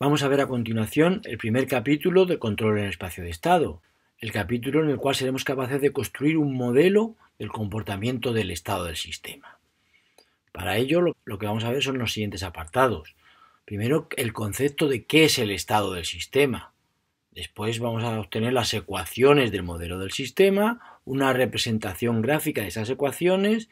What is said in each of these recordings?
Vamos a ver a continuación el primer capítulo de control en el espacio de estado, el capítulo en el cual seremos capaces de construir un modelo del comportamiento del estado del sistema. Para ello lo que vamos a ver son los siguientes apartados. Primero, el concepto de qué es el estado del sistema. Después vamos a obtener las ecuaciones del modelo del sistema, una representación gráfica de esas ecuaciones,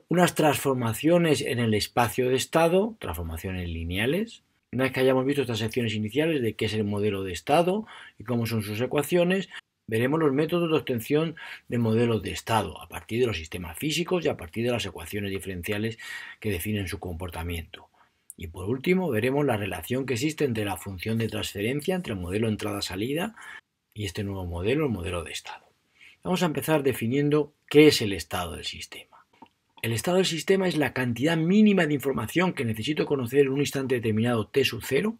unas transformaciones en el espacio de estado, transformaciones lineales. Una vez que hayamos visto estas secciones iniciales de qué es el modelo de estado y cómo son sus ecuaciones, veremos los métodos de obtención de modelos de estado a partir de los sistemas físicos y a partir de las ecuaciones diferenciales que definen su comportamiento. Y por último, veremos la relación que existe entre la función de transferencia entre el modelo entrada-salida y este nuevo modelo, el modelo de estado. Vamos a empezar definiendo qué es el estado del sistema. El estado del sistema es la cantidad mínima de información que necesito conocer en un instante determinado t sub 0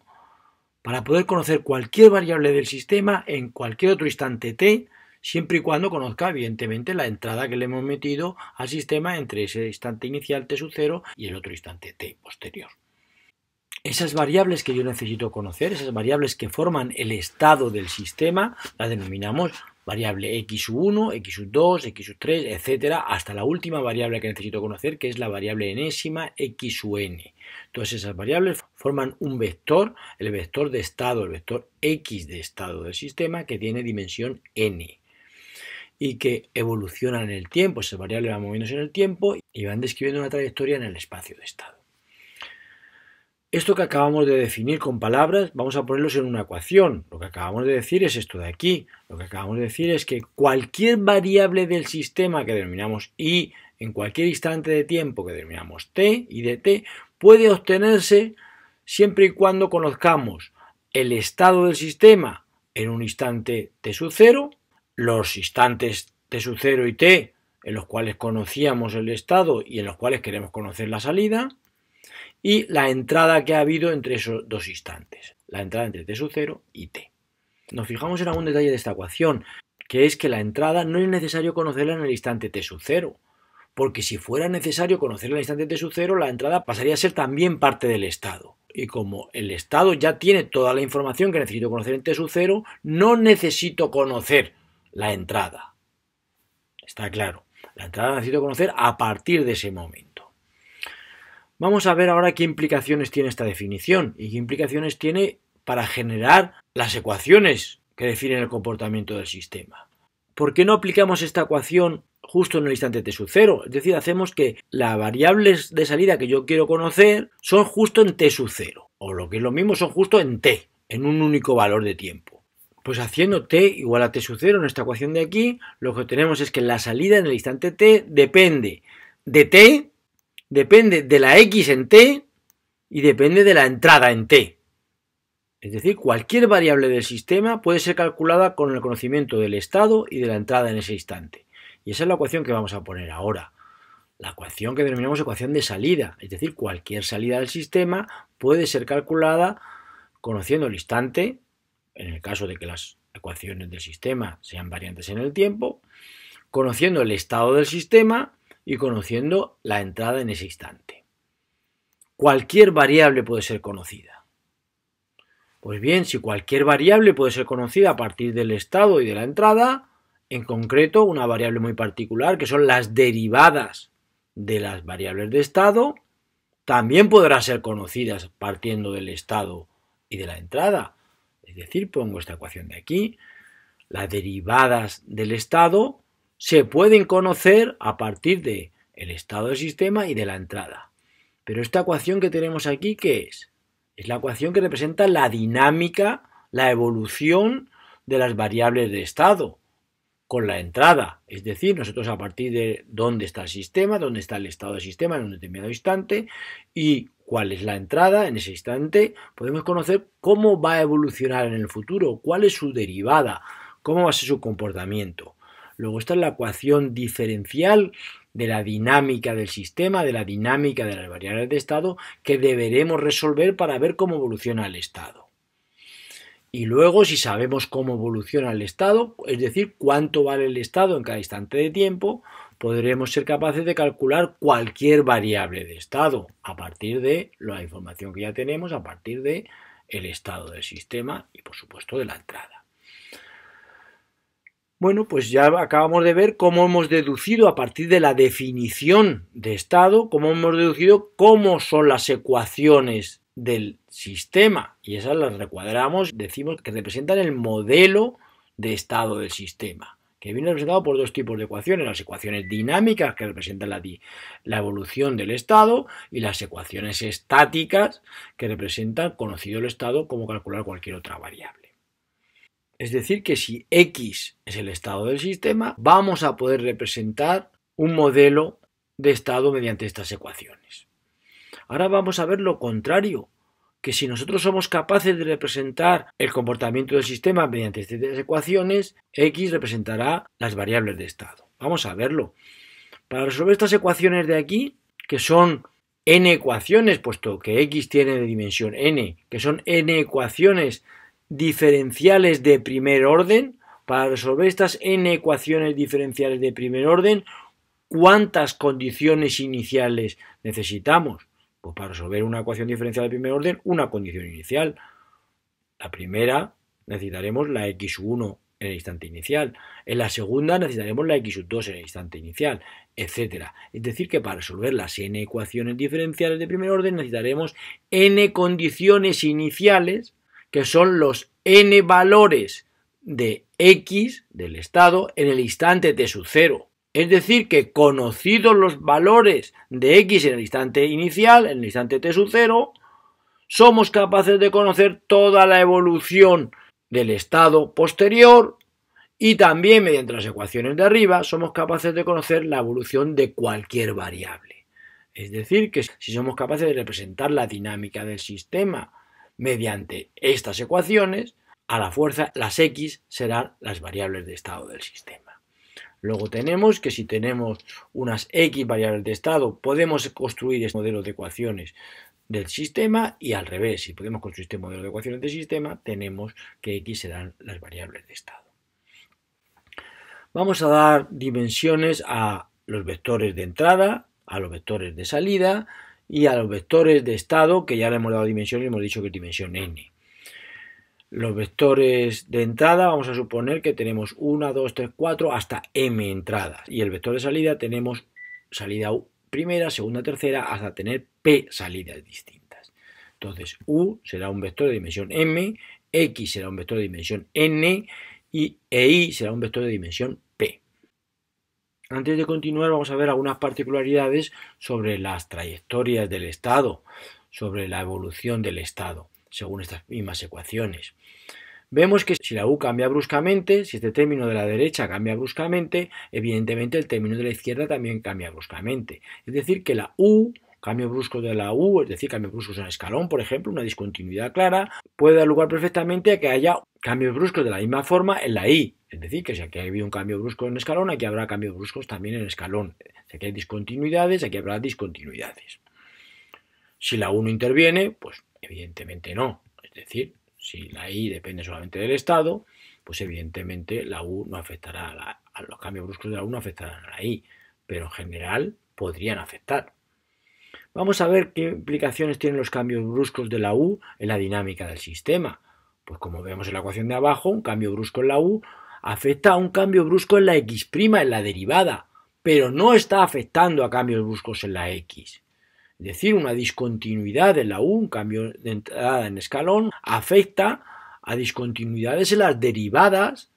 para poder conocer cualquier variable del sistema en cualquier otro instante t, siempre y cuando conozca evidentemente la entrada que le hemos metido al sistema entre ese instante inicial t sub 0 y el otro instante t posterior. Esas variables que yo necesito conocer, esas variables que forman el estado del sistema, las denominamos variable x1, x2, x3, etcétera, hasta la última variable que necesito conocer, que es la variable enésima xn. Todas esas variables forman un vector, el vector de estado, el vector x de estado del sistema, que tiene dimensión n y que evolucionan en el tiempo. Esas variables van moviéndose en el tiempo y van describiendo una trayectoria en el espacio de estado. Esto que acabamos de definir con palabras, vamos a ponerlos en una ecuación. Lo que acabamos de decir es esto de aquí. Lo que acabamos de decir es que cualquier variable del sistema que denominamos y en cualquier instante de tiempo que denominamos t y de t puede obtenerse siempre y cuando conozcamos el estado del sistema en un instante t sub 0, los instantes t sub 0 y t en los cuales conocíamos el estado y en los cuales queremos conocer la salida, y la entrada que ha habido entre esos dos instantes, la entrada entre t sub 0 y t. Nos fijamos en algún detalle de esta ecuación, que es que la entrada no es necesario conocerla en el instante t sub 0, porque si fuera necesario conocerla en el instante t sub 0, la entrada pasaría a ser también parte del estado. Y como el estado ya tiene toda la información que necesito conocer en t sub 0, no necesito conocer la entrada. Está claro, la entrada la necesito conocer a partir de ese momento. Vamos a ver ahora qué implicaciones tiene esta definición y qué implicaciones tiene para generar las ecuaciones que definen el comportamiento del sistema. ¿Por qué no aplicamos esta ecuación justo en el instante t sub 0? Es decir, hacemos que las variables de salida que yo quiero conocer son justo en t sub 0, o lo que es lo mismo, son justo en t, en un único valor de tiempo. Pues haciendo t igual a t sub 0 en esta ecuación de aquí, lo que tenemos es que la salida en el instante t depende de t, depende de la x en t y depende de la entrada en t. Es decir, cualquier variable del sistema puede ser calculada con el conocimiento del estado y de la entrada en ese instante. Y esa es la ecuación que vamos a poner ahora. La ecuación que denominamos ecuación de salida. Es decir, cualquier salida del sistema puede ser calculada conociendo el instante, en el caso de que las ecuaciones del sistema sean variantes en el tiempo, conociendo el estado del sistema y conociendo la entrada en ese instante. Cualquier variable puede ser conocida. Pues bien, si cualquier variable puede ser conocida a partir del estado y de la entrada, en concreto una variable muy particular que son las derivadas de las variables de estado, también podrán ser conocidas partiendo del estado y de la entrada. Es decir, pongo esta ecuación de aquí, las derivadas del estado se pueden conocer a partir del estado del sistema y de la entrada. Pero esta ecuación que tenemos aquí, ¿qué es? Es la ecuación que representa la dinámica, la evolución de las variables de estado con la entrada. Es decir, nosotros a partir de dónde está el sistema, dónde está el estado del sistema en un determinado instante y cuál es la entrada en ese instante, podemos conocer cómo va a evolucionar en el futuro, cuál es su derivada, cómo va a ser su comportamiento. Luego está la ecuación diferencial de la dinámica del sistema, de la dinámica de las variables de estado, que deberemos resolver para ver cómo evoluciona el estado. Y luego, si sabemos cómo evoluciona el estado, es decir, cuánto vale el estado en cada instante de tiempo, podremos ser capaces de calcular cualquier variable de estado a partir de la información que ya tenemos, a partir de el estado del sistema y, por supuesto, de la entrada. Bueno, pues ya acabamos de ver cómo hemos deducido a partir de la definición de estado, cómo hemos deducido cómo son las ecuaciones del sistema, y esas las recuadramos, decimos que representan el modelo de estado del sistema, que viene representado por dos tipos de ecuaciones: las ecuaciones dinámicas, que representan la evolución del estado, y las ecuaciones estáticas, que representan, conocido el estado, cómo calcular cualquier otra variable. Es decir, que si X es el estado del sistema, vamos a poder representar un modelo de estado mediante estas ecuaciones. Ahora vamos a ver lo contrario, que si nosotros somos capaces de representar el comportamiento del sistema mediante estas ecuaciones, X representará las variables de estado. Vamos a verlo. Para resolver estas ecuaciones de aquí, que son n ecuaciones, puesto que X tiene de dimensión n, que son n ecuaciones diferenciales de primer orden, para resolver estas n ecuaciones diferenciales de primer orden, ¿cuántas condiciones iniciales necesitamos? Pues para resolver una ecuación diferencial de primer orden, una condición inicial. La primera necesitaremos la x1 en el instante inicial. En la segunda necesitaremos la x2 en el instante inicial, etc. Es decir, que para resolver las n ecuaciones diferenciales de primer orden necesitaremos n condiciones iniciales, que son los n valores de x, del estado, en el instante t sub 0. Es decir, que conocidos los valores de x en el instante inicial, en el instante t sub 0, somos capaces de conocer toda la evolución del estado posterior, y también mediante las ecuaciones de arriba somos capaces de conocer la evolución de cualquier variable. Es decir, que si somos capaces de representar la dinámica del sistema mediante estas ecuaciones, a la fuerza las x serán las variables de estado del sistema. Luego tenemos que si tenemos unas x variables de estado, podemos construir este modelo de ecuaciones del sistema, y al revés, si podemos construir este modelo de ecuaciones del sistema, tenemos que x serán las variables de estado. Vamos a dar dimensiones a los vectores de entrada, a los vectores de salida y a los vectores de estado, que ya le hemos dado dimensión y hemos dicho que es dimensión n. Los vectores de entrada vamos a suponer que tenemos 1, 2, 3, 4 hasta m entradas, y el vector de salida tenemos salida primera, segunda, tercera, hasta tener p salidas distintas. Entonces u será un vector de dimensión m, x será un vector de dimensión n y y será un vector de dimensión p. Antes de continuar vamos a ver algunas particularidades sobre las trayectorias del estado, sobre la evolución del estado, según estas mismas ecuaciones. Vemos que si la u cambia bruscamente, si este término de la derecha cambia bruscamente, evidentemente el término de la izquierda también cambia bruscamente. Es decir, que la u, cambio brusco de la u, es decir, cambios bruscos en escalón, por ejemplo, una discontinuidad clara, puede dar lugar perfectamente a que haya cambios bruscos de la misma forma en la y. Es decir, que si aquí ha habido un cambio brusco en escalón, aquí habrá cambios bruscos también en escalón. Si aquí hay discontinuidades, aquí habrá discontinuidades. Si la u no interviene, pues evidentemente no. Es decir, si la i depende solamente del estado, pues evidentemente la u no afectará a los cambios bruscos de la u no afectarán a la i, pero en general podrían afectar. Vamos a ver qué implicaciones tienen los cambios bruscos de la u en la dinámica del sistema. Pues como vemos en la ecuación de abajo, un cambio brusco en la u afecta a un cambio brusco en la x', en la derivada, pero no está afectando a cambios bruscos en la x. Es decir, una discontinuidad en la u, un cambio de entrada en escalón, afecta a discontinuidades en las derivadas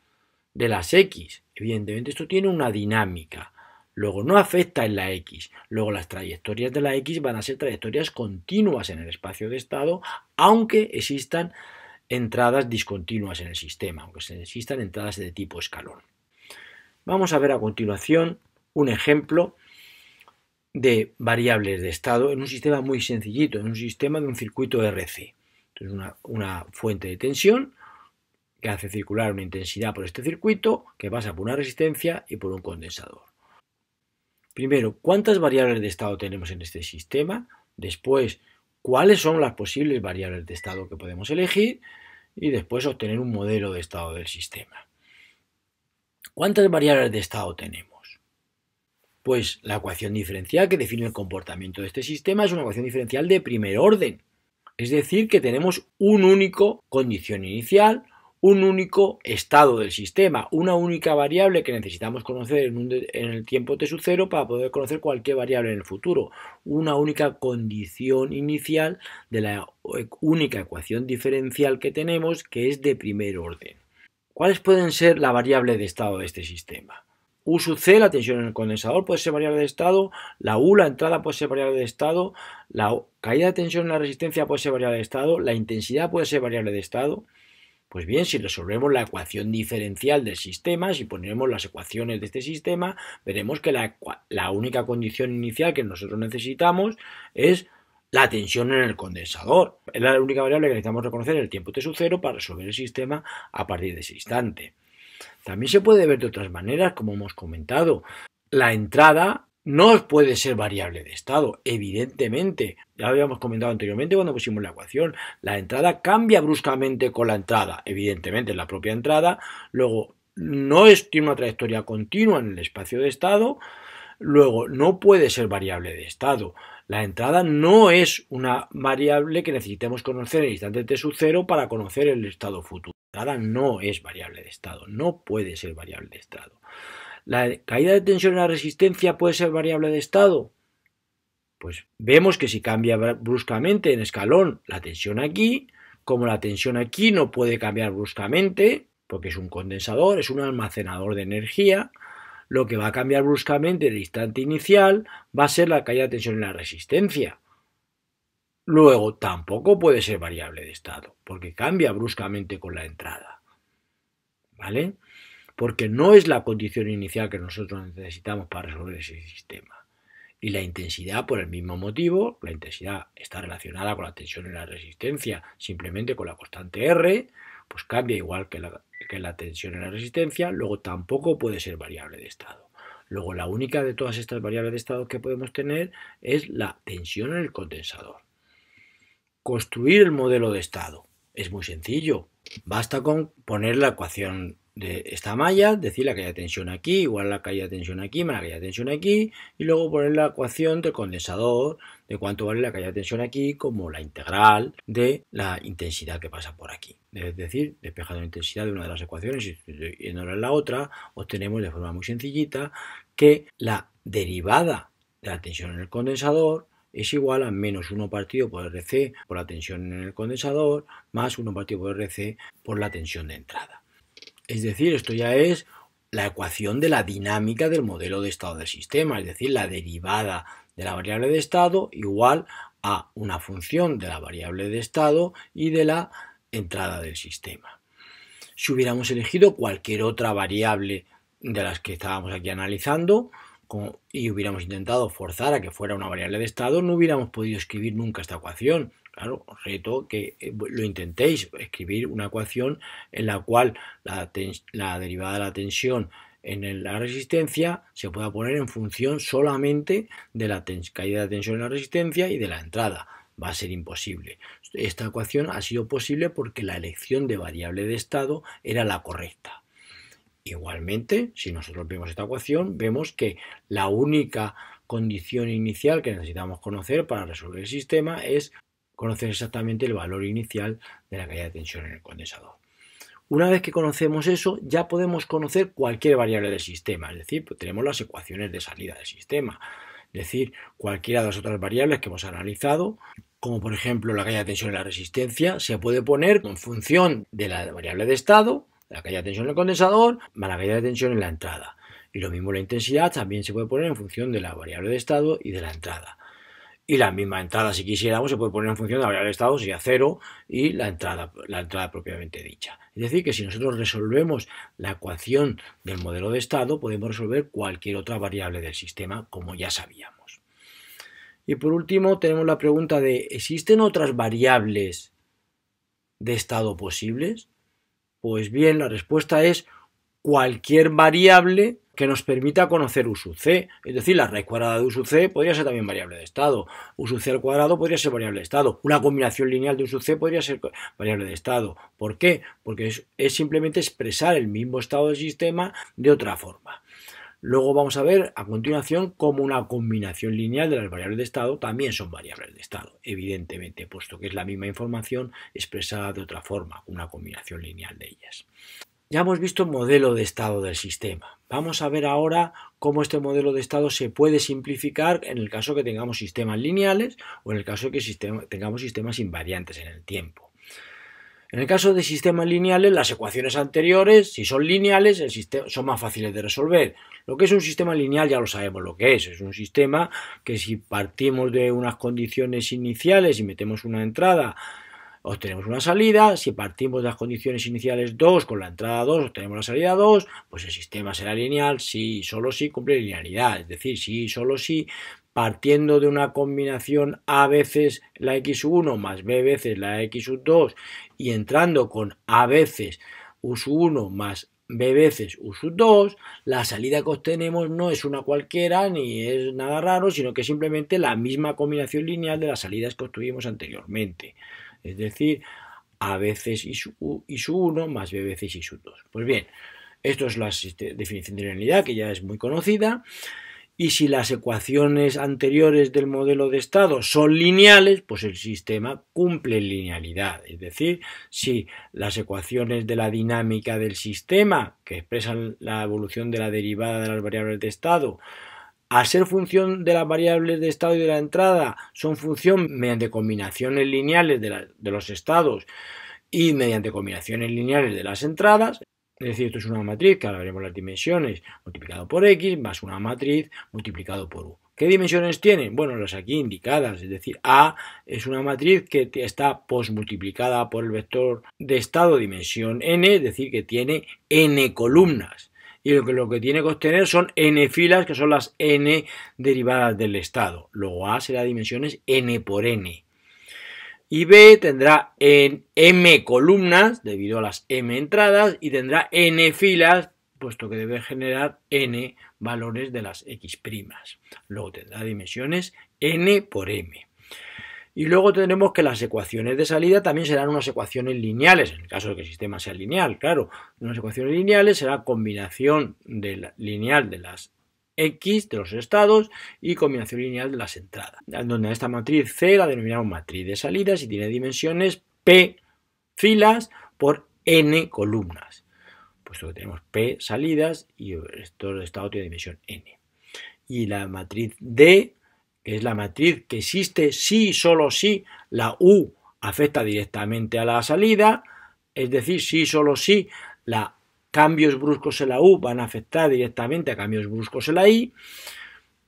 de las x. Evidentemente esto tiene una dinámica. Luego no afecta en la x. Luego las trayectorias de la x van a ser trayectorias continuas en el espacio de estado, aunque existan entradas discontinuas en el sistema, aunque existan entradas de tipo escalón. Vamos a ver a continuación un ejemplo de variables de estado en un sistema muy sencillito, en un sistema de un circuito RC. Entonces una fuente de tensión que hace circular una intensidad por este circuito, que pasa por una resistencia y por un condensador. Primero, ¿cuántas variables de estado tenemos en este sistema? Después, ¿cuáles son las posibles variables de estado que podemos elegir? Y después obtener un modelo de estado del sistema. ¿Cuántas variables de estado tenemos? Pues la ecuación diferencial que define el comportamiento de este sistema es una ecuación diferencial de primer orden. Es decir, que tenemos un único condición inicial, un único estado del sistema, una única variable que necesitamos conocer en el tiempo t sub 0 para poder conocer cualquier variable en el futuro, una única condición inicial de la única ecuación diferencial que tenemos, que es de primer orden. ¿Cuáles pueden ser la variable de estado de este sistema? U sub c, la tensión en el condensador, puede ser variable de estado, la U, la entrada, puede ser variable de estado, la caída de tensión en la resistencia puede ser variable de estado, la intensidad puede ser variable de estado. Pues bien, si resolvemos la ecuación diferencial del sistema, si ponemos las ecuaciones de este sistema, veremos que la única condición inicial que nosotros necesitamos es la tensión en el condensador. Es la única variable que necesitamos reconocer en el tiempo t sub 0 para resolver el sistema a partir de ese instante. También se puede ver de otras maneras, como hemos comentado. La entrada no puede ser variable de estado, evidentemente. Ya lo habíamos comentado anteriormente cuando pusimos la ecuación. La entrada cambia bruscamente con la entrada, evidentemente la propia entrada. Luego, tiene una trayectoria continua en el espacio de estado. Luego, no puede ser variable de estado. La entrada no es una variable que necesitemos conocer en el instante t sub 0 para conocer el estado futuro. La entrada no es variable de estado, no puede ser variable de estado. ¿La caída de tensión en la resistencia puede ser variable de estado? Pues vemos que si cambia bruscamente en escalón la tensión aquí, como la tensión aquí no puede cambiar bruscamente, porque es un condensador, es un almacenador de energía, lo que va a cambiar bruscamente en el instante inicial va a ser la caída de tensión en la resistencia. Luego tampoco puede ser variable de estado, porque cambia bruscamente con la entrada. ¿Vale? Porque no es la condición inicial que nosotros necesitamos para resolver ese sistema. Y la intensidad, por el mismo motivo, la intensidad está relacionada con la tensión en la resistencia, simplemente con la constante R, pues cambia igual que la tensión en la resistencia, luego tampoco puede ser variable de estado. Luego la única de todas estas variables de estado que podemos tener es la tensión en el condensador. Construir el modelo de estado es muy sencillo, basta con poner la ecuación de esta malla, decir la caída de tensión aquí, igual la caída de tensión aquí, más la caída de tensión aquí, y luego poner la ecuación del condensador, de cuánto vale la caída de tensión aquí, como la integral de la intensidad que pasa por aquí. Es decir, despejando la intensidad de una de las ecuaciones y yéndola en la otra, obtenemos de forma muy sencillita que la derivada de la tensión en el condensador es igual a menos 1 partido por RC por la tensión en el condensador, más 1 partido por RC por la tensión de entrada. Es decir, esto ya es la ecuación de la dinámica del modelo de estado del sistema, es decir, la derivada de la variable de estado igual a una función de la variable de estado y de la entrada del sistema. Si hubiéramos elegido cualquier otra variable de las que estábamos aquí analizando y hubiéramos intentado forzar a que fuera una variable de estado, no hubiéramos podido escribir nunca esta ecuación. Claro, os reto que lo intentéis, escribir una ecuación en la cual la derivada de la tensión en la resistencia se pueda poner en función solamente de la caída de tensión en la resistencia y de la entrada. Va a ser imposible. Esta ecuación ha sido posible porque la elección de variable de estado era la correcta. Igualmente, si nosotros vemos esta ecuación, vemos que la única condición inicial que necesitamos conocer para resolver el sistema es conocer exactamente el valor inicial de la caída de tensión en el condensador. Una vez que conocemos eso, ya podemos conocer cualquier variable del sistema, es decir, pues tenemos las ecuaciones de salida del sistema, es decir, cualquiera de las otras variables que hemos analizado, como por ejemplo la caída de tensión en la resistencia, se puede poner en función de la variable de estado, la caída de tensión en el condensador, más la caída de tensión en la entrada. Y lo mismo la intensidad también se puede poner en función de la variable de estado y de la entrada. Y la misma entrada, si quisiéramos, se puede poner en función de la variable de estado, sería 0, y la entrada propiamente dicha. Es decir, que si nosotros resolvemos la ecuación del modelo de estado, podemos resolver cualquier otra variable del sistema, como ya sabíamos. Y por último, tenemos la pregunta de, ¿existen otras variables de estado posibles? Pues bien, la respuesta es cualquier variable que nos permita conocer U sub c, es decir, la raíz cuadrada de U sub c podría ser también variable de estado, U sub c al cuadrado podría ser variable de estado, una combinación lineal de U sub c podría ser variable de estado. ¿Por qué? Porque es simplemente expresar el mismo estado del sistema de otra forma. Luego vamos a ver a continuación cómo una combinación lineal de las variables de estado también son variables de estado, evidentemente, puesto que es la misma información expresada de otra forma, una combinación lineal de ellas. Ya hemos visto el modelo de estado del sistema. Vamos a ver ahora cómo este modelo de estado se puede simplificar en el caso que tengamos sistemas lineales o en el caso que tengamos sistemas invariantes en el tiempo. En el caso de sistemas lineales, las ecuaciones anteriores, si son lineales, son más fáciles de resolver. Lo que es un sistema lineal ya lo sabemos lo que es un sistema que si partimos de unas condiciones iniciales y metemos una entrada, obtenemos una salida. Si partimos de las condiciones iniciales 2 con la entrada 2 obtenemos la salida 2, pues el sistema será lineal si solo si cumple linealidad, es decir, si solo si partiendo de una combinación a veces la x1 más b veces la x2 y entrando con a veces u1 más b veces u2, la salida que obtenemos no es una cualquiera ni es nada raro, sino que simplemente la misma combinación lineal de las salidas que obtuvimos anteriormente. Es decir, a veces y su 1 más b veces y su 2. Pues bien, esto es la definición de linealidad, que ya es muy conocida. Y si las ecuaciones anteriores del modelo de estado son lineales, pues el sistema cumple linealidad. Es decir, si las ecuaciones de la dinámica del sistema, que expresan la evolución de la derivada de las variables de estado, al ser función de las variables de estado y de la entrada, son función mediante combinaciones lineales de los estados y mediante combinaciones lineales de las entradas. Es decir, esto es una matriz que ahora veremos las dimensiones multiplicado por x más una matriz multiplicado por u. ¿Qué dimensiones tienen? Bueno, las aquí indicadas, es decir, A es una matriz que está posmultiplicada por el vector de estado dimensión n, es decir, que tiene n columnas. Y lo que tiene que obtener son n filas, que son las n derivadas del estado. Luego A será dimensiones n por n. Y B tendrá en m columnas, debido a las m entradas, y tendrá n filas, puesto que debe generar n valores de las x'. Luego tendrá dimensiones n por m. Y luego tendremos que las ecuaciones de salida también serán unas ecuaciones lineales, en el caso de que el sistema sea lineal, claro. Unas ecuaciones lineales será combinación lineal de las x de los estados y combinación lineal de las entradas. Donde esta matriz C la denominamos matriz de salidas y tiene dimensiones p filas por n columnas. Puesto que tenemos p salidas y el estado tiene dimensión n. Y la matriz D, que es la matriz que existe si y solo si la U afecta directamente a la salida, es decir, si y solo si la cambios bruscos en la U van a afectar directamente a cambios bruscos en la I.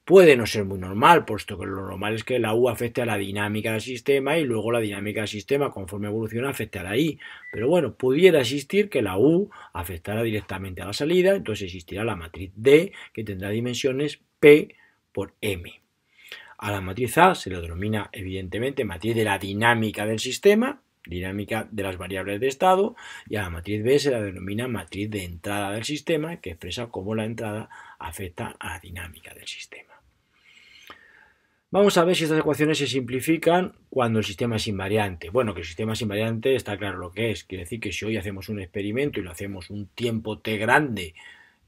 Puede no ser muy normal, puesto que lo normal es que la U afecte a la dinámica del sistema y luego la dinámica del sistema, conforme evoluciona, afecte a la I. Pero bueno, pudiera existir que la U afectara directamente a la salida, entonces existirá la matriz D, que tendrá dimensiones P por M. A la matriz A se le denomina, evidentemente, matriz de la dinámica del sistema, dinámica de las variables de estado, y a la matriz B se la denomina matriz de entrada del sistema, que expresa cómo la entrada afecta a la dinámica del sistema. Vamos a ver si estas ecuaciones se simplifican cuando el sistema es invariante. Bueno, que el sistema es invariante está claro lo que es. Quiere decir que si hoy hacemos un experimento y lo hacemos un tiempo t grande,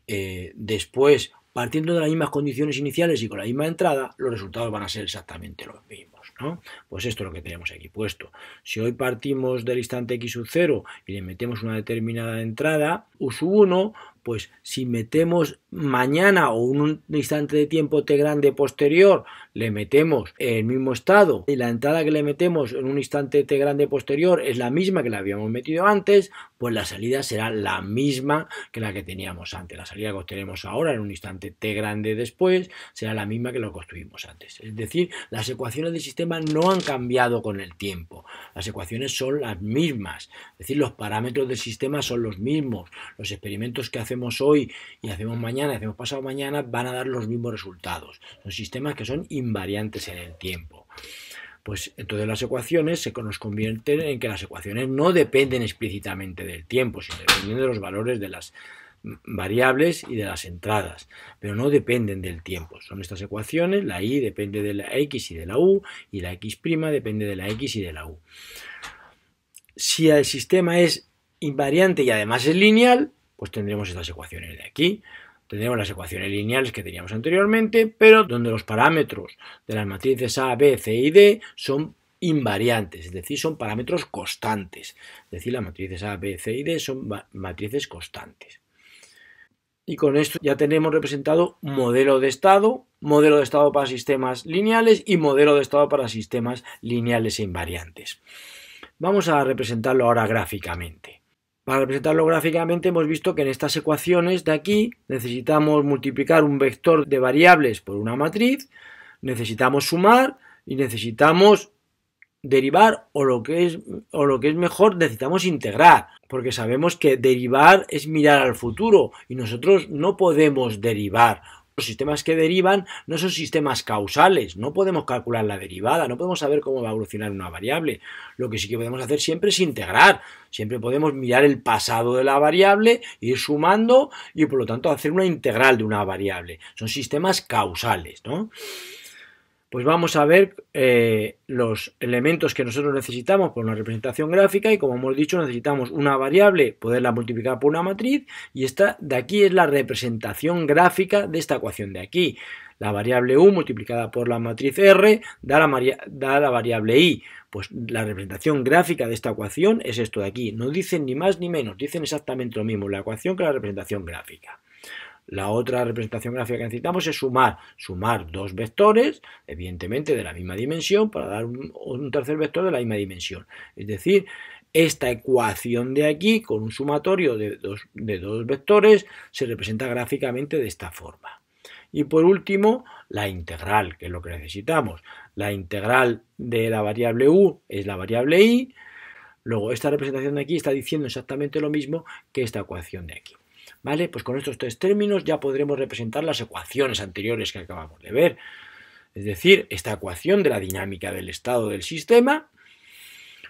después, partiendo de las mismas condiciones iniciales y con la misma entrada, los resultados van a ser exactamente los mismos, ¿no? Pues esto es lo que tenemos aquí puesto. Si hoy partimos del instante x sub 0 y le metemos una determinada entrada, u sub 1, pues si metemos mañana o un instante de tiempo t grande posterior, le metemos el mismo estado y la entrada que le metemos en un instante t grande posterior es la misma que la habíamos metido antes, pues la salida será la misma que la que teníamos antes. La salida que obtenemos ahora en un instante t grande después será la misma que lo que obtuvimos antes. Es decir, las ecuaciones del sistema no han cambiado con el tiempo. Las ecuaciones son las mismas. Es decir, los parámetros del sistema son los mismos. Los experimentos que hacemos hoy y hacemos mañana y hacemos pasado mañana van a dar los mismos resultados. Son sistemas que son invariantes en el tiempo. Pues entonces las ecuaciones se nos convierten en que las ecuaciones no dependen explícitamente del tiempo, sino dependen de los valores de las variables y de las entradas, pero no dependen del tiempo. Son estas ecuaciones, la y depende de la x y de la u, y la x' depende de la x y de la u. Si el sistema es invariante y además es lineal, pues tendremos estas ecuaciones de aquí. Tendremos las ecuaciones lineales que teníamos anteriormente, pero donde los parámetros de las matrices A, B, C y D son invariantes, es decir, son parámetros constantes. Es decir, las matrices A, B, C y D son matrices constantes. Y con esto ya tenemos representado modelo de estado para sistemas lineales y modelo de estado para sistemas lineales e invariantes. Vamos a representarlo ahora gráficamente. Para representarlo gráficamente hemos visto que en estas ecuaciones de aquí necesitamos multiplicar un vector de variables por una matriz, necesitamos sumar y necesitamos derivar o lo que es mejor, necesitamos integrar, porque sabemos que derivar es mirar al futuro y nosotros no podemos derivar. Los sistemas que derivan no son sistemas causales, no podemos calcular la derivada, no podemos saber cómo va a evolucionar una variable. Lo que sí que podemos hacer siempre es integrar, siempre podemos mirar el pasado de la variable, ir sumando y por lo tanto hacer una integral de una variable. Son sistemas causales, ¿no? Pues vamos a ver los elementos que nosotros necesitamos por una representación gráfica y como hemos dicho necesitamos una variable, poderla multiplicar por una matriz y esta de aquí es la representación gráfica de esta ecuación de aquí. La variable u multiplicada por la matriz R da la variable i. Pues la representación gráfica de esta ecuación es esto de aquí. No dicen ni más ni menos, dicen exactamente lo mismo la ecuación que la representación gráfica. La otra representación gráfica que necesitamos es sumar dos vectores, evidentemente de la misma dimensión, para dar un tercer vector de la misma dimensión. Es decir, esta ecuación de aquí, con un sumatorio de dos vectores, se representa gráficamente de esta forma. Y por último, la integral, que es lo que necesitamos. La integral de la variable u es la variable i. Luego, esta representación de aquí está diciendo exactamente lo mismo que esta ecuación de aquí. ¿Vale? Pues con estos tres términos ya podremos representar las ecuaciones anteriores que acabamos de ver. Es decir, esta ecuación de la dinámica del estado del sistema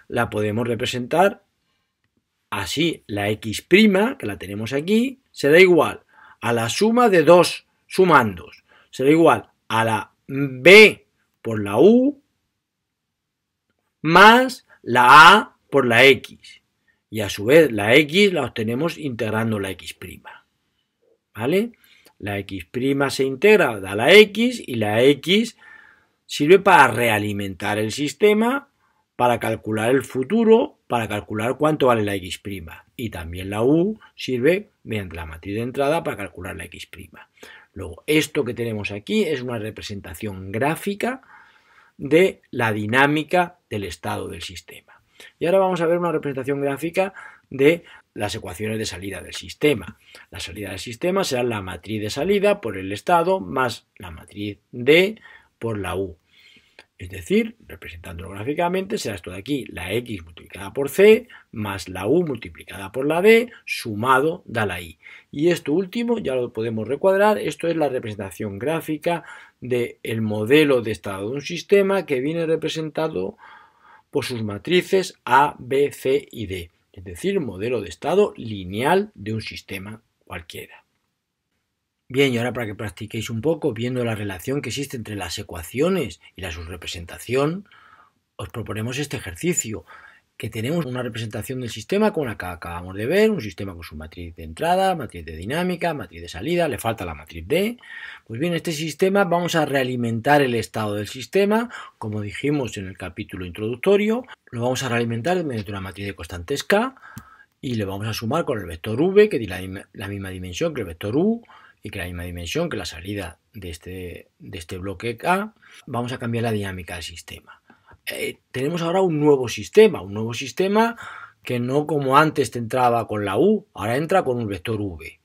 la podemos representar así. La x', que la tenemos aquí, será igual a la suma de dos sumandos. Será igual a la b por la u más la a por la x. Y a su vez la x la obtenemos integrando la x'. ¿Vale? La x' se integra, da la x y la x sirve para realimentar el sistema, para calcular el futuro, para calcular cuánto vale la x'. Y también la u sirve mediante la matriz de entrada para calcular la x'. Luego, esto que tenemos aquí es una representación gráfica de la dinámica del estado del sistema. Y ahora vamos a ver una representación gráfica de las ecuaciones de salida del sistema. La salida del sistema será la matriz de salida por el estado más la matriz D por la U. Es decir, representándolo gráficamente, será esto de aquí, la X multiplicada por C más la U multiplicada por la D, sumado da la I. Y esto último ya lo podemos recuadrar, esto es la representación gráfica del modelo de estado de un sistema que viene representado por sus matrices A, B, C y D, es decir, modelo de estado lineal de un sistema cualquiera. Bien, y ahora para que practiquéis un poco viendo la relación que existe entre las ecuaciones y la subrepresentación, os proponemos este ejercicio, que tenemos una representación del sistema como la que acabamos de ver, un sistema con su matriz de entrada, matriz de dinámica, matriz de salida, le falta la matriz D. Pues bien, este sistema vamos a realimentar el estado del sistema, como dijimos en el capítulo introductorio, lo vamos a realimentar mediante una matriz de constantes K y le vamos a sumar con el vector V, que tiene la misma dimensión que el vector U y que la misma dimensión que la salida de este bloque K. Vamos a cambiar la dinámica del sistema. Tenemos ahora un nuevo sistema que no como antes entraba con la U, ahora entra con un vector V.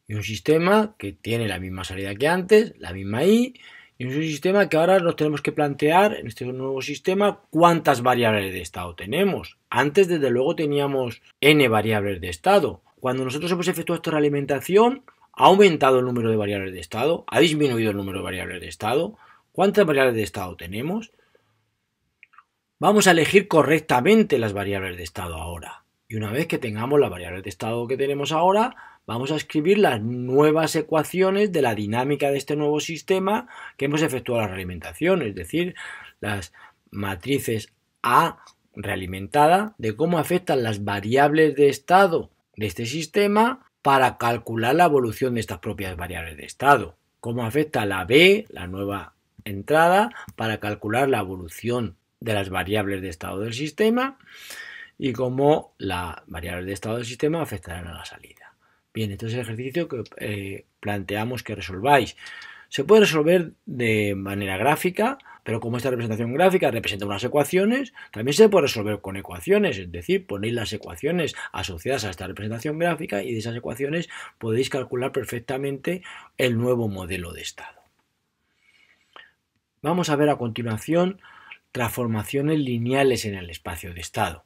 Y un sistema que tiene la misma salida que antes, la misma I, y es un sistema que ahora nos tenemos que plantear en este nuevo sistema cuántas variables de estado tenemos. Antes, desde luego, teníamos n variables de estado. Cuando nosotros hemos efectuado esta realimentación, ¿ha aumentado el número de variables de estado? ¿Ha disminuido el número de variables de estado? ¿Cuántas variables de estado tenemos? Vamos a elegir correctamente las variables de estado ahora. Y una vez que tengamos las variables de estado que tenemos ahora, vamos a escribir las nuevas ecuaciones de la dinámica de este nuevo sistema que hemos efectuado la realimentación, es decir, las matrices A realimentada de cómo afectan las variables de estado de este sistema para calcular la evolución de estas propias variables de estado. Cómo afecta la B, la nueva entrada, para calcular la evolución de las variables de estado del sistema y cómo las variables de estado del sistema afectarán a la salida. Bien, este es el ejercicio que planteamos que resolváis. Se puede resolver de manera gráfica, pero como esta representación gráfica representa unas ecuaciones, también se puede resolver con ecuaciones, es decir, ponéis las ecuaciones asociadas a esta representación gráfica y de esas ecuaciones podéis calcular perfectamente el nuevo modelo de estado. Vamos a ver a continuación transformaciones lineales en el espacio de estado.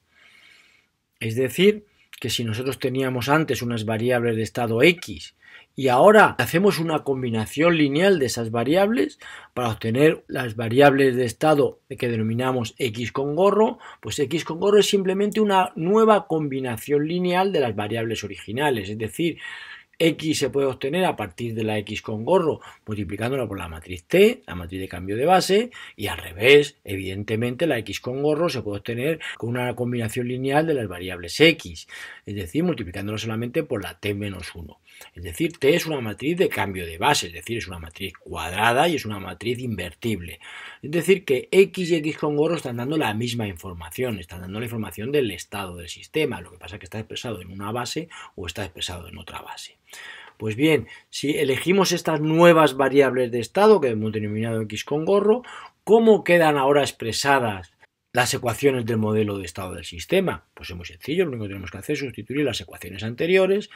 Es decir, que si nosotros teníamos antes unas variables de estado X y ahora hacemos una combinación lineal de esas variables para obtener las variables de estado que denominamos X con gorro, pues X con gorro es simplemente una nueva combinación lineal de las variables originales, es decir, X se puede obtener a partir de la X con gorro multiplicándola por la matriz T, la matriz de cambio de base, y al revés, evidentemente la X con gorro se puede obtener con una combinación lineal de las variables X, es decir, multiplicándola solamente por la T menos 1. Es decir, T es una matriz de cambio de base, es decir, es una matriz cuadrada y es una matriz invertible. Es decir, que X y X con gorro están dando la misma información, están dando la información del estado del sistema, lo que pasa es que está expresado en una base o está expresado en otra base. Pues bien, si elegimos estas nuevas variables de estado que hemos denominado X con gorro, ¿cómo quedan ahora expresadas las ecuaciones del modelo de estado del sistema? Pues es muy sencillo, lo único que tenemos que hacer es sustituir las ecuaciones anteriores,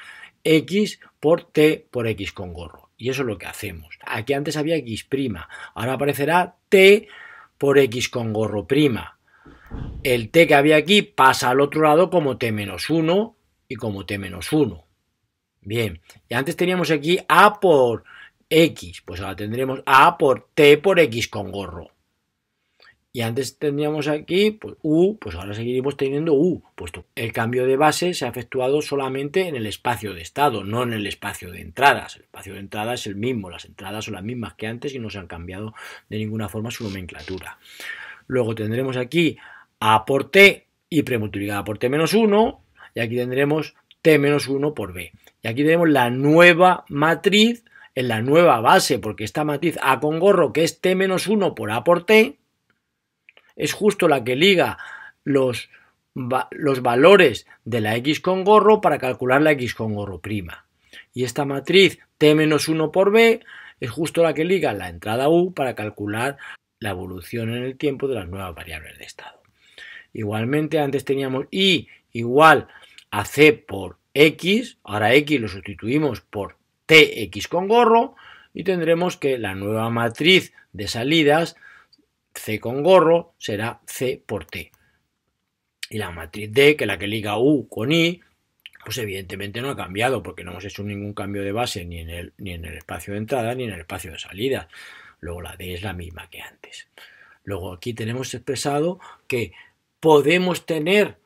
X por T por X con gorro. Y eso es lo que hacemos. Aquí antes había X', ahora aparecerá T por X con gorro prima. El T que había aquí pasa al otro lado como T menos 1 y como T menos 1. Bien, y antes teníamos aquí A por X, pues ahora tendremos A por T por X con gorro. Y antes tendríamos aquí pues, U, pues ahora seguiremos teniendo U, puesto que el cambio de base se ha efectuado solamente en el espacio de estado, no en el espacio de entradas. El espacio de entradas es el mismo, las entradas son las mismas que antes y no se han cambiado de ninguna forma su nomenclatura. Luego tendremos aquí A por T y premultiplicada por T menos 1, y aquí tendremos T menos 1 por B. Y aquí tenemos la nueva matriz en la nueva base, porque esta matriz A con gorro, que es T menos 1 por A por T, es justo la que liga los valores de la X con gorro para calcular la X con gorro prima. Y esta matriz T menos 1 por B es justo la que liga la entrada U para calcular la evolución en el tiempo de las nuevas variables de estado. Igualmente, antes teníamos Y igual a C por X, ahora X lo sustituimos por TX con gorro y tendremos que la nueva matriz de salidas C con gorro será C por T. Y la matriz D, que es la que liga U con I, pues evidentemente no ha cambiado porque no hemos hecho ningún cambio de base ni en el espacio de entrada ni en el espacio de salida. Luego la D es la misma que antes. Luego aquí tenemos expresado que podemos tener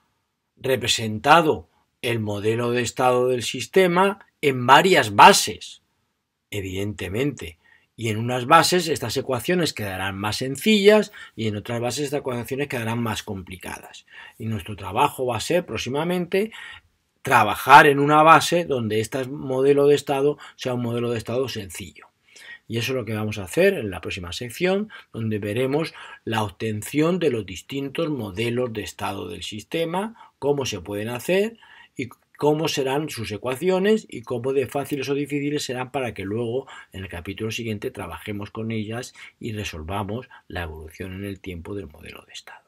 representado el modelo de estado del sistema en varias bases, evidentemente. Y en unas bases estas ecuaciones quedarán más sencillas y en otras bases estas ecuaciones quedarán más complicadas. Y nuestro trabajo va a ser próximamente trabajar en una base donde este modelo de estado sea un modelo de estado sencillo. Y eso es lo que vamos a hacer en la próxima sección, donde veremos la obtención de los distintos modelos de estado del sistema, cómo se pueden hacer y cómo serán sus ecuaciones y cómo de fáciles o difíciles serán para que luego en el capítulo siguiente trabajemos con ellas y resolvamos la evolución en el tiempo del modelo de estado.